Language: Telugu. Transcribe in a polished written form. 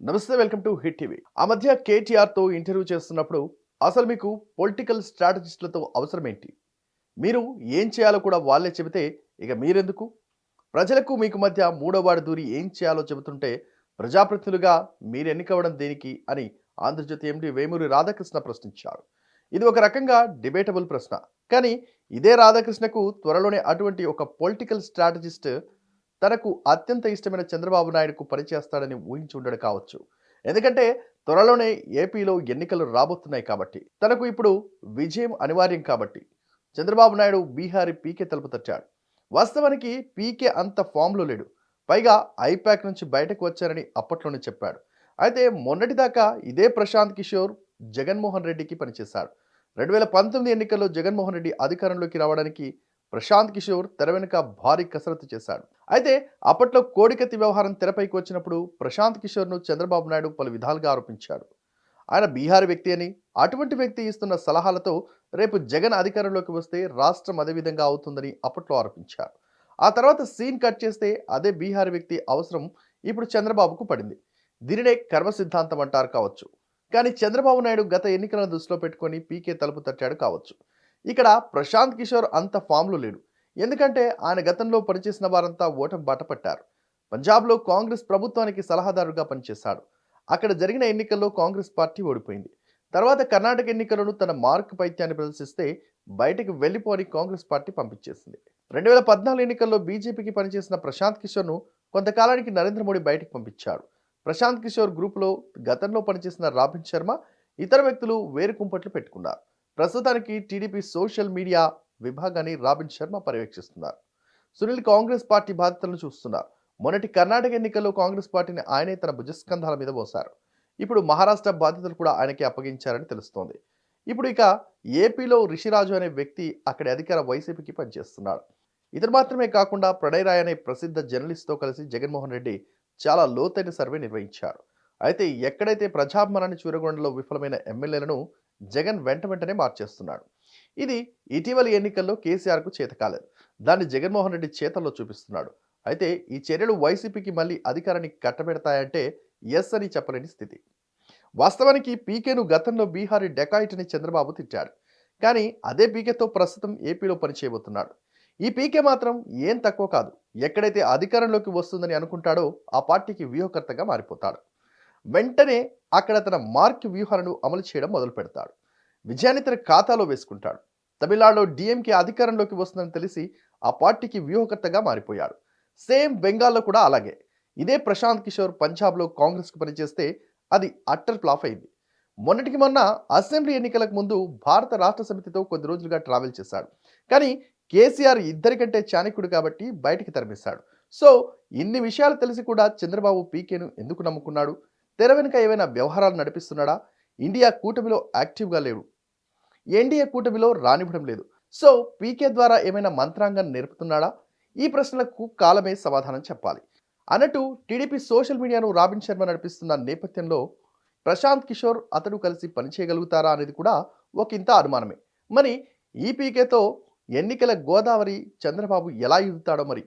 నమస్తే, వెల్కమ్ టు హిట్ టీవీ. ఆ మధ్య కేటీఆర్ తో ఇంటర్వ్యూ చేస్తున్నప్పుడు అసలు మీకు పొలిటికల్ స్ట్రాటజిస్టులతో అవసరం ఏంటి? మీరు ఏం చేయాలో కూడా వాళ్ళే చెబితే ఇక మీరెందుకు? ప్రజలకు మీకు మధ్య మూడో వాడు దూరి ఏం చేయాలో చెబుతుంటే ప్రజాప్రతినిధులుగా మీరు ఎన్నికవడం దేనికి అని ఆంధ్రజ్యోతి ఎండి వేమూరి రాధాకృష్ణ ప్రశ్నించారు. ఇది ఒక రకంగా డిబేటబుల్ ప్రశ్న. కానీ ఇదే రాధాకృష్ణకు త్వరలోనే అటువంటి ఒక పొలిటికల్ స్ట్రాటజిస్ట్ తనకు అత్యంత ఇష్టమైన చంద్రబాబు నాయుడుకు పనిచేస్తాడని ఊహించి ఉండడు కావచ్చు. ఎందుకంటే త్వరలోనే ఏపీలో ఎన్నికలు రాబోతున్నాయి కాబట్టి. తనకు ఇప్పుడు విజయం అనివార్యం కాబట్టి. చంద్రబాబు నాయుడు బీహారీ పీకే తలుపు తట్టాడు. వాస్తవానికి పీకే అంత ఫామ్‌లో లేడు. పైగా ఐపాక్ నుంచి బయటకు వచ్చారని అప్పట్లోనే చెప్పాడు. అయితే మొన్నటిదాకా ఇదే ప్రశాంత్ కిషోర్ జగన్మోహన్ రెడ్డికి పనిచేశాడు. 2019 ఎన్నికల్లో జగన్మోహన్ రెడ్డి అధికారంలోకి రావడానికి ప్రశాంత్ కిషోర్ తెర వెనుక భారీ కసరత్తు చేశాడు. అయితే అప్పట్లో కోడికత్తి వ్యవహారం తెరపైకి వచ్చినప్పుడు ప్రశాంత్ కిషోర్ను చంద్రబాబు నాయుడు పలు విధాలుగా ఆరోపించాడు. ఆయన బీహార్ వ్యక్తి అని, అటువంటి వ్యక్తి ఇస్తున్న సలహాలతో రేపు జగన్ అధికారంలోకి వస్తే రాష్ట్రం అదే విధంగా అవుతుందని అప్పట్లో ఆరోపించారు. ఆ తర్వాత సీన్ కట్ చేస్తే అదే బీహార్ వ్యక్తి అవసరం ఇప్పుడు చంద్రబాబుకు పడింది. దీనినే కర్మ సిద్ధాంతం అంటారు కావచ్చు. కానీ చంద్రబాబు నాయుడు గత ఎన్నికలను దృష్టిలో పెట్టుకొని పీకే తలుపు తట్టాడు కావచ్చు. ఇక్కడ ప్రశాంత్ కిషోర్ అంత ఫామ్‌లో లేడు. ఎందుకంటే ఆయన గతంలో పనిచేసిన వారంతా ఓటమి బాట పట్టారు. పంజాబ్‌లో కాంగ్రెస్ ప్రభుత్వానికి సలహాదారుగా పనిచేశాడు. అక్కడ జరిగిన ఎన్నికల్లో కాంగ్రెస్ పార్టీ ఓడిపోయింది. తర్వాత కర్ణాటక ఎన్నికలను తన మార్క్ పైత్యాన్ని ప్రదర్శిస్తే బయటకు వెళ్లిపోని కాంగ్రెస్ పార్టీ పంపించేసింది. 2014 ఎన్నికల్లో బీజేపీకి పనిచేసిన ప్రశాంత్ కిషోర్‌ను కొంతకాలానికి నరేంద్ర మోడీ బయటకు పంపించాడు. ప్రశాంత్ కిషోర్ గ్రూపులో గతంలో పనిచేసిన రాబిన్ శర్మ, ఇతర వ్యక్తులు వేరు కుంపట్లు పెట్టుకున్నారు. ప్రస్తుతానికి టీడీపీ సోషల్ మీడియా విభాగాన్ని రాబిన్ శర్మ పర్యవేక్షిస్తున్నారు. సునీల్ కాంగ్రెస్ పార్టీ బాధ్యతలను చూస్తున్నారు. మొన్నటి కర్ణాటక ఎన్నికల్లో కాంగ్రెస్ పార్టీని ఆయనే తన భుజస్కంధాల మీద మోశారు. ఇప్పుడు మహారాష్ట్ర బాధ్యతలు కూడా ఆయనకి అప్పగించారని తెలుస్తోంది. ఇప్పుడు ఇక ఏపీలో రిషిరాజు అనే వ్యక్తి అక్కడి అధికార వైసీపీకి పనిచేస్తున్నాడు. ఇతను మాత్రమే కాకుండా ప్రణయ్ రాయ్ అనే ప్రసిద్ధ జర్నలిస్ట్తో కలిసి జగన్మోహన్ రెడ్డి చాలా లోతైన సర్వే నిర్వహించారు. అయితే ఎక్కడైతే ప్రజాభిమానాన్ని చూరగొండలో విఫలమైన ఎమ్మెల్యేలను జగన్ వెంటనే మార్చేస్తున్నాడు. ఇది ఇటీవలి ఎన్నికల్లో కేసీఆర్కు చేతకాలేదు. దాన్ని జగన్మోహన్ రెడ్డి చేతల్లో చూపిస్తున్నాడు. అయితే ఈ చర్యలు వైసీపీకి మళ్ళీ అధికారాన్ని కట్టబెడతాయంటే ఎస్ అని చెప్పలేని స్థితి. వాస్తవానికి పీకేను గతంలో బీహారీ డెకాయిట్ అని చంద్రబాబు తిట్టాడు. కానీ అదే పీకేతో ప్రస్తుతం ఏపీలో పనిచేయబోతున్నాడు. ఈ పీకే మాత్రం ఏం తక్కువ కాదు. ఎక్కడైతే అధికారంలోకి వస్తుందని అనుకుంటాడో ఆ పార్టీకి వ్యూహకర్తగా మారిపోతాడు. వెంటనే అక్కడ తన మార్క్ వ్యూహాలను అమలు చేయడం మొదలు పెడతాడు. విజయాన్ని తన ఖాతాలో వేసుకుంటాడు. తమిళనాడులో డిఎంకే అధికారంలోకి వస్తుందని తెలిసి ఆ పార్టీకి వ్యూహకర్తగా మారిపోయాడు. సేమ్ బెంగాల్లో కూడా అలాగే. ఇదే ప్రశాంత్ కిషోర్ పంజాబ్లో కాంగ్రెస్కి పనిచేస్తే అది అట్టర్ ఫ్లాప్ అయింది. మొన్నటికి మొన్న అసెంబ్లీ ఎన్నికలకు ముందు భారత రాష్ట్ర సమితితో కొద్ది రోజులుగా ట్రావెల్ చేశాడు. కానీ కేసీఆర్ ఇద్దరికంటే చాణక్యుడు కాబట్టి బయటికి తరిమేశాడు. సో ఇన్ని విషయాలు తెలిసి కూడా చంద్రబాబు పీకేను ఎందుకు నమ్ముకున్నాడు? తెర వెనుక ఏవైనా వ్యవహారాలు నడిపిస్తున్నాడా? ఇండియా కూటమిలో యాక్టివ్గా లేడు. ఎన్డీఏ కూటమిలో రానివ్వడం లేదు. సో పీకే ద్వారా ఏమైనా మంత్రాంగం నేర్పుతున్నాడా? ఈ ప్రశ్నలకు కాలమే సమాధానం చెప్పాలి. అన్నట్టు టీడీపీ సోషల్ మీడియాను రాబిన్ శర్మ నడిపిస్తున్న నేపథ్యంలో ప్రశాంత్ కిషోర్ అతడు కలిసి పనిచేయగలుగుతారా అనేది కూడా ఒకంత అనుమానమే. మరి ఈ పీకేతో ఎన్నికల గోదావరి చంద్రబాబు ఎలా ఈదుతాడో మరి.